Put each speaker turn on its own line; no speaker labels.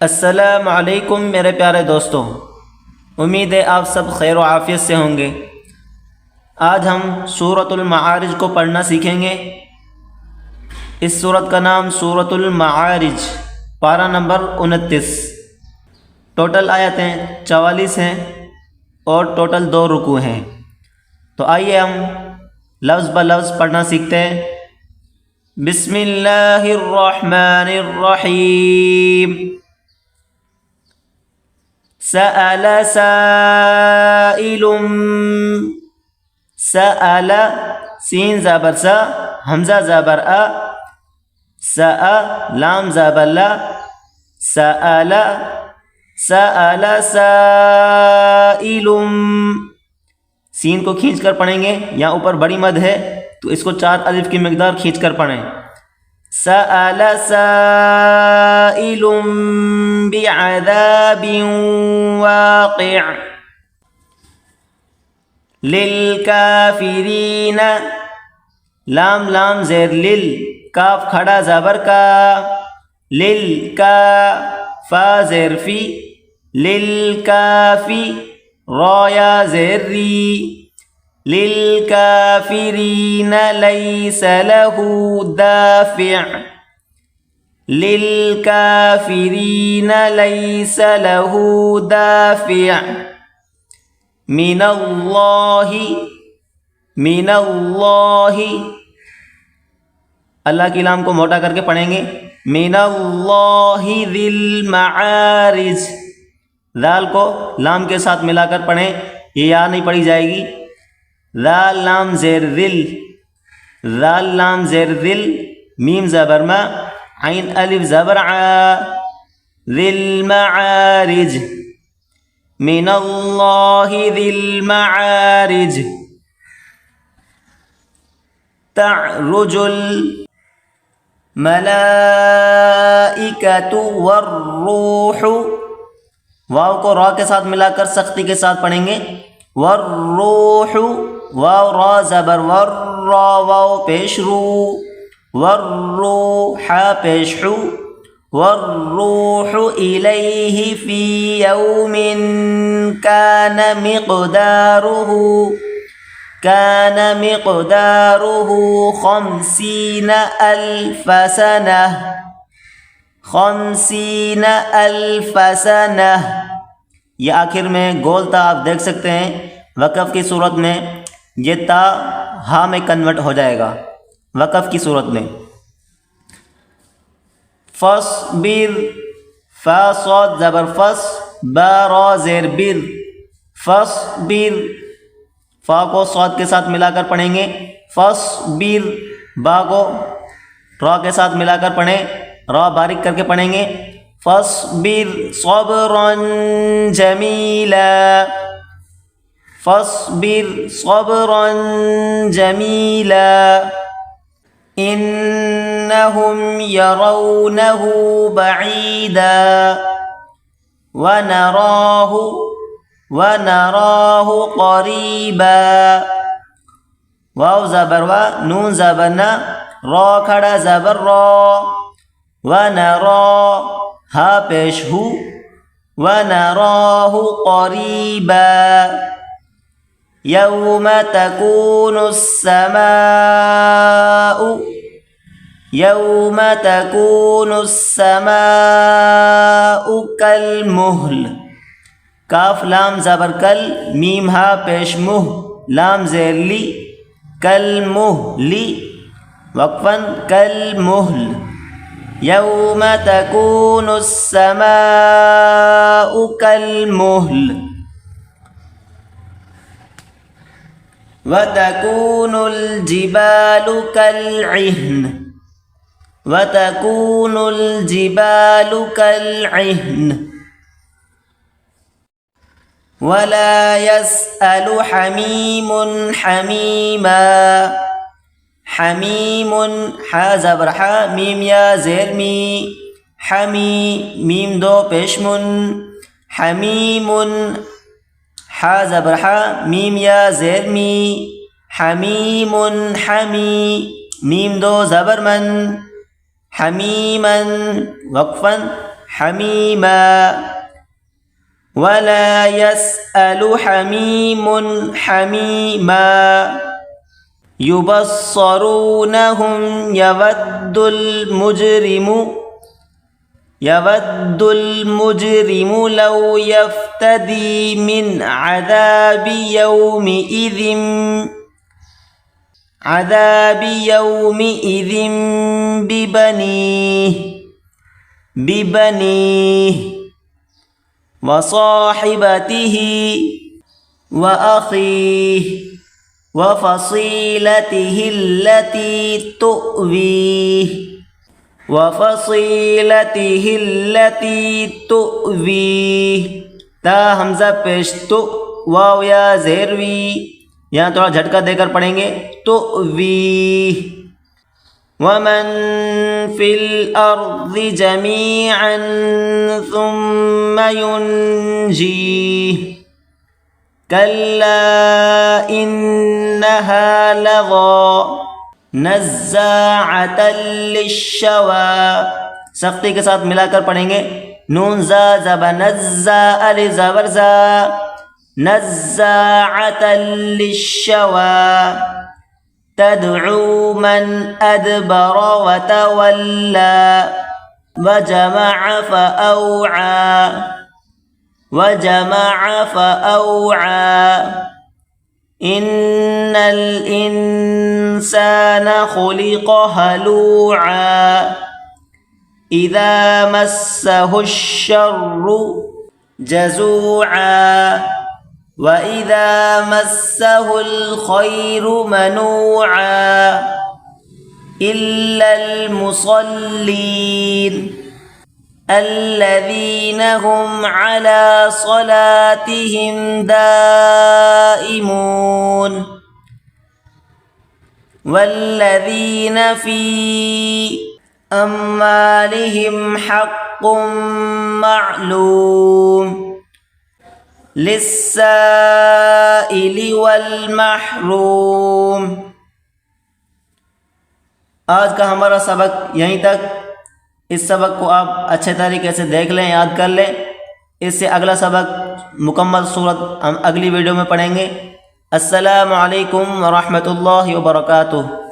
अस्सलाम वालेकुम मेरे प्यारे दोस्तों, उम्मीद है आप सब खैर व आफ़ियत से होंगे। आज हम सूरतुल माआरिज को पढ़ना सीखेंगे। इस सूरत का नाम सूरतुल माआरिज, पारा नंबर 29। टोटल आयतें 44 हैं और टोटल 2 रुकू हैं। तो आइए हम लफ्ज़ ब लफ्ज़ पढ़ना सीखते हैं। बिस्मिल्लाहिर्रहमानिर्रहीम। सअल साइलुम, सअल सीन ज़बर सा, हमज़ा ज़बर अ, सअ लाम ज़बर ला, सअल सअल साइलुम। सीन को खींच कर पढ़ेंगे। यहाँ ऊपर बड़ी मद है तो इसको 4 अलिफ की मिकदार खींच कर पढ़ें। सअल साइलुम बिअज़ाबिन वाक़िअ लिलकाफिरीन, लाम लाम ज़ेर लिल, काफ खड़ा ज़बर का, लिल का फा ज़ेर फी, लिल काफी रोया ज़ेर री, लिल काफिरीन लैस लहू दाफ़िअ, लिल काफिरीन लैस लहू दाफ़िअ, मिनल्लाहि, मिनल्लाहि अल्लाह की लाम को मोटा करके पढ़ेंगे। मिनल्लाहि ज़िल मआरिज, दाल को लाम के साथ मिलाकर पढ़ें, ये या नहीं पढ़ी जाएगी। दाल लाम ज़ेर दिल, दाल लाम ज़ेर दिल, मीम ज़बर मा, आइन अलिफ ज़बर आ, ज़िल मआरिज, मिनल्लाहि ज़िल मआरिज। तअरुजुल मलाइकतु वर्रूहु, वाव को रा के साथ मिलाकर सख्ती के साथ पढ़ेंगे। वर्रूहु, वाव रा ज़बर वर, रा वाव पेश रू, वर्रूहा पेश हु, वर्रूहु इलैहि फी यौमिन कान मिक़दारुहु, कान मिक़दारुहु खम्सीन अल्फ सनह, खम्सीन अल्फ सनह। ये आखिर में गोल ता आप देख सकते हैं। वक़फ़ की सूरत में ये ता हा में कन्वर्ट हो जाएगा। वक़फ़ की सूरत में फ़स्बिर, फ़ा सौद ज़बर फ़स, बा रा ज़ेर बिर, फ़स्बिर, फ़ा को सौद के साथ मिलाकर पढ़ेंगे। फ़स्बिर, बा को रा के साथ मिलाकर पढ़ें, रा बारीक करके पढ़ेंगे। फ़स्बिर सब्रन जमीला, फ़स्बिर सब्रन जमीला, इन्नहुम यरौनहु बईदा वनराहु क़रीबा। वाव ज़बर वा, नून ज़बर ना, रा खड़ा ज़बर रा, वनरा हा पेश हु, वनराहु क़रीबा। यौम तकूनुस्समाउ, यौम तकूनुस्समाउ कलमुहल, काफ लाम ज़बर कल, मीम हा पेश मुह, लाम ज़ेर ली, कलमुहली, वक़फ़न कलमुहल। यौम तकूनुस्समाउ कलमुहल वतकूनुल जिबालु कलइह्न, वतकूनुल जिबालु कलइह्न। वला यसअलु हमीमुन हमीमा, हमीमुन हा ज़बर हा, मीम या ज़ेर मी, हमी मीम दो पेशमुन, हमीमुन हा ज़बर हा, मीम या ज़ेर मी, हमीमुन हमी, मीम दो ज़बर मन, हमीमन वक़फ़न हमीमा वला यसअलु हमीमुन हमीमा युबस्सरूनहुम यवद्दुल मुजरिमु लौ यफ्तदी मिन अज़ाबि यौमिइज़िन बिबनीह व साहिबतिही व अखीह व फसीलतिही अल्लती तुवीह ता हमज़ा पेश तो वाव या ज़ेरवी, यहाँ थोड़ा झटका देकर पढ़ेंगे तुवीह। वमन फिल अर्ज़ि जमीअन सुम्मा युनजीह कल्ला इन्नहा लज़ा नज़्ज़ाअतल लिश्शवा, सख्ती के साथ मिलाकर पढ़ेंगे। नून ज़ा ज़बा नज़्ज़ा अलिफ ज़बर ज़ा नज़्ज़ाअतल लिश्शवा तदउ मन अदबर व तवल्ला व जमअ फअौआ इन्नल इंसान खुलिक़ हलूआ इज़ा मस्सहुश्शर्रु जज़ूआ व इज़ा मस्सहुल खैरु मनूआ इल्लल मुसल्लीन अल्लज़ीन हुम अला सलातिहिम दाइमून वल्लज़ीन फ़ी अम्वालिहिम हक़्क़ुम मअलूम लिस्साइलि वल महरूम। आज का हमारा सबक यहीं तक। इस सबक को आप अच्छे तरीके से देख लें, याद कर लें। इससे अगला सबक मुकम्मल सूरत हम अगली वीडियो में पढ़ेंगे। अस्सलामु अलैकुम व रहमतुल्लाहि व बरकातुहू।